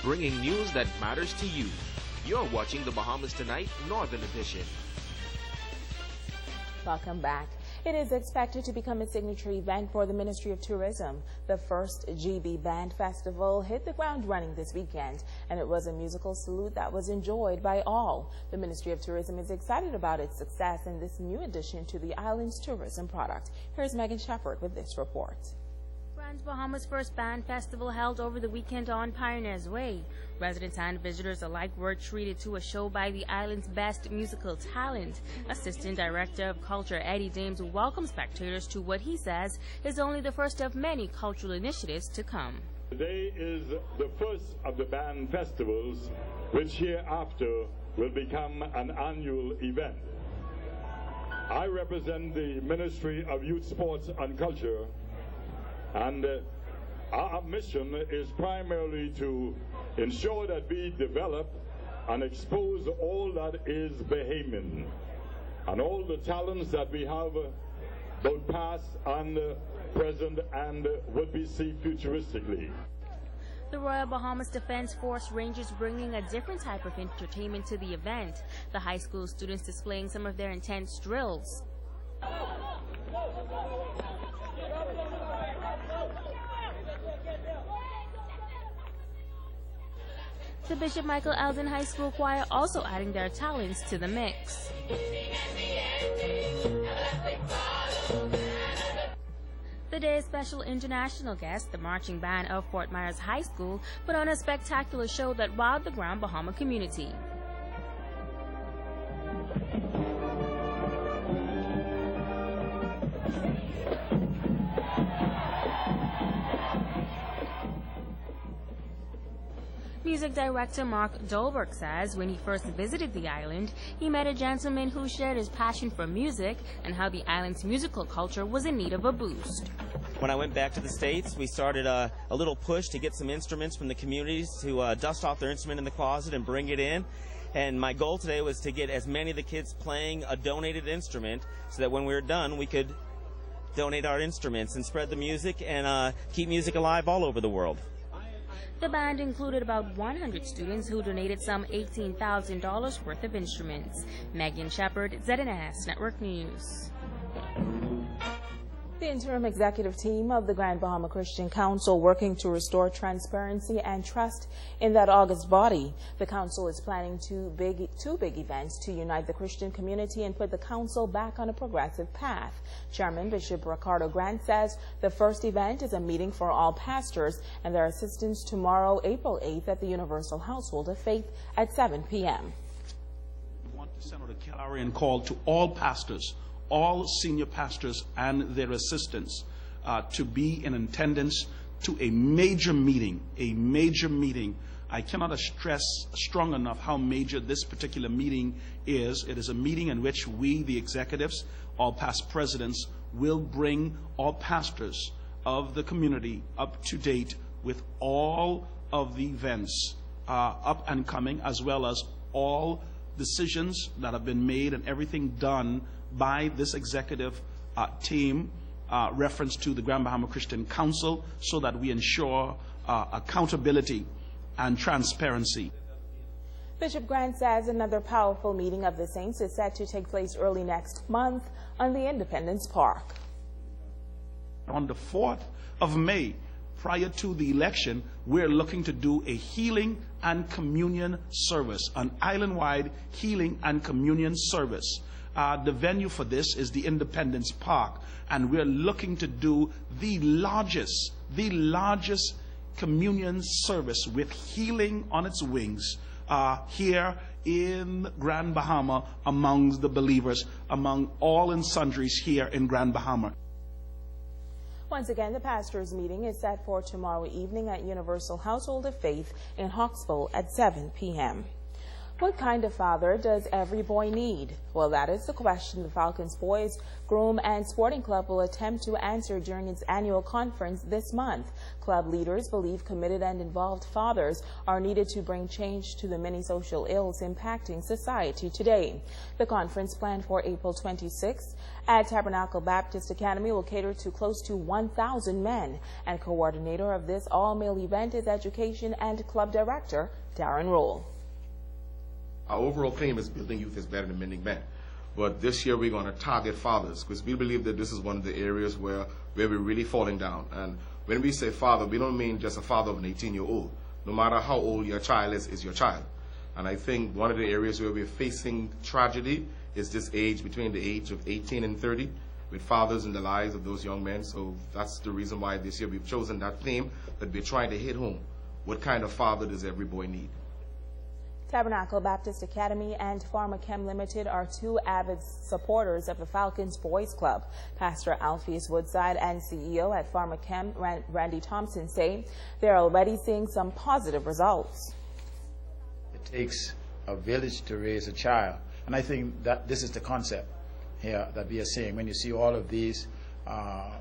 bringing news that matters to you. You're watching the Bahamas Tonight Northern Edition. Welcome back. It is expected to become a signature event for the Ministry of Tourism. The first GB Band Festival hit the ground running this weekend, and it was a musical salute that was enjoyed by all. The Ministry of Tourism is excited about its success in this new addition to the island's tourism product. Here's Megan Shepherd with this report. Grand Bahamas' first band festival held over the weekend on Pioneers Way. Residents and visitors alike were treated to a show by the island's best musical talent. Assistant Director of Culture Eddie Dames welcomes spectators to what he says is only the first of many cultural initiatives to come. Today is the first of the band festivals, which hereafter will become an annual event. I represent the Ministry of Youth, Sports and Culture, and our mission is primarily to ensure that we develop and expose all that is Bahamian and all the talents that we have, both past and present, and what we see futuristically. The Royal Bahamas Defense Force Rangers bringing a different type of entertainment to the event. The high school students displaying some of their intense drills. The Bishop Michael Alden High School Choir also adding their talents to the mix. The day's special international guest, the marching band of Fort Myers High School, put on a spectacular show that wowed the Grand Bahama community. Music director Mark Dolberg says when he first visited the island, he met a gentleman who shared his passion for music and how the island's musical culture was in need of a boost. When I went back to the States, we started a little push to get some instruments from the communities to dust off their instrument in the closet and bring it in. And my goal today was to get as many of the kids playing a donated instrument so that when we were done, we could donate our instruments and spread the music and keep music alive all over the world. The band included about 100 students who donated some $18,000 worth of instruments. Megan Shepherd, ZNS Network News. The interim executive team of the Grand Bahama Christian Council working to restore transparency and trust in that August body. The council is planning two big events to unite the Christian community and put the council back on a progressive path. Chairman Bishop Ricardo Grant says the first event is a meeting for all pastors and their assistants tomorrow, April 8th at the Universal Household of Faith at 7 p.m. We want to send out a clarion call to all pastors, all senior pastors and their assistants to be in attendance to a major meeting. I cannot stress strong enough how major this particular meeting is. It is a meeting in which we, the executives, all past presidents, will bring all pastors of the community up to date with all of the events up and coming, as well as all decisions that have been made and everything done by this executive team reference to the Grand Bahama Christian Council, so that we ensure accountability and transparency. Bishop Grant says another powerful meeting of the saints is set to take place early next month on the Independence Park. On the 4th of May, prior to the election, we're looking to do a healing and communion service, an island-wide healing and communion service. The venue for this is the Independence Park, and we're looking to do the largest communion service with healing on its wings here in Grand Bahama among the believers, among all and sundries here in Grand Bahama. Once again, the pastors' meeting is set for tomorrow evening at Universal Household of Faith in Hawksville at 7 p.m. What kind of father does every boy need? Well, that is the question the Falcons Boys, Groom and Sporting Club will attempt to answer during its annual conference this month. Club leaders believe committed and involved fathers are needed to bring change to the many social ills impacting society today. The conference, planned for April 26th at Tabernacle Baptist Academy, will cater to close to 1,000 men, and coordinator of this all-male event is Education and Club Director Darren Rolle. Our overall theme is building youth is better than mending men. But this year we're going to target fathers because we believe that this is one of the areas where we're really falling down. And when we say father, we don't mean just a father of an 18-year-old. No matter how old your child is your child. And I think one of the areas where we're facing tragedy is this age between the age of 18 and 30 with fathers in the lives of those young men. So that's the reason why this year we've chosen that theme, that we're trying to hit home. What kind of father does every boy need? Tabernacle Baptist Academy and PharmaChem Limited are two avid supporters of the Falcons Boys Club. Pastor Alpheus Woodside and CEO at PharmaChem, Randy Thompson, say they're already seeing some positive results. It takes a village to raise a child. And I think that this is the concept here that we are seeing. When you see all of these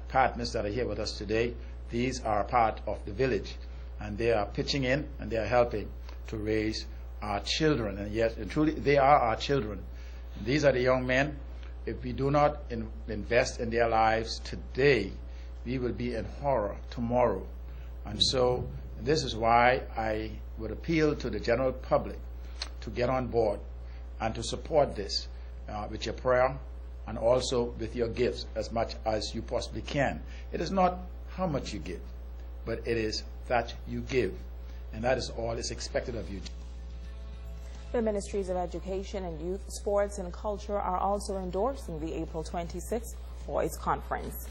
partners that are here with us today, these are part of the village. And they are pitching in and they are helping to raise our children, and yes, and truly they are our children. These are the young men. If we do not invest in their lives today, we will be in horror tomorrow. And so this is why I would appeal to the general public to get on board and to support this with your prayer and also with your gifts as much as you possibly can. It is not how much you give, but it is that you give, and that is all is expected of you. The Ministries of Education and Youth, Sports and Culture are also endorsing the April 26th Boys Conference.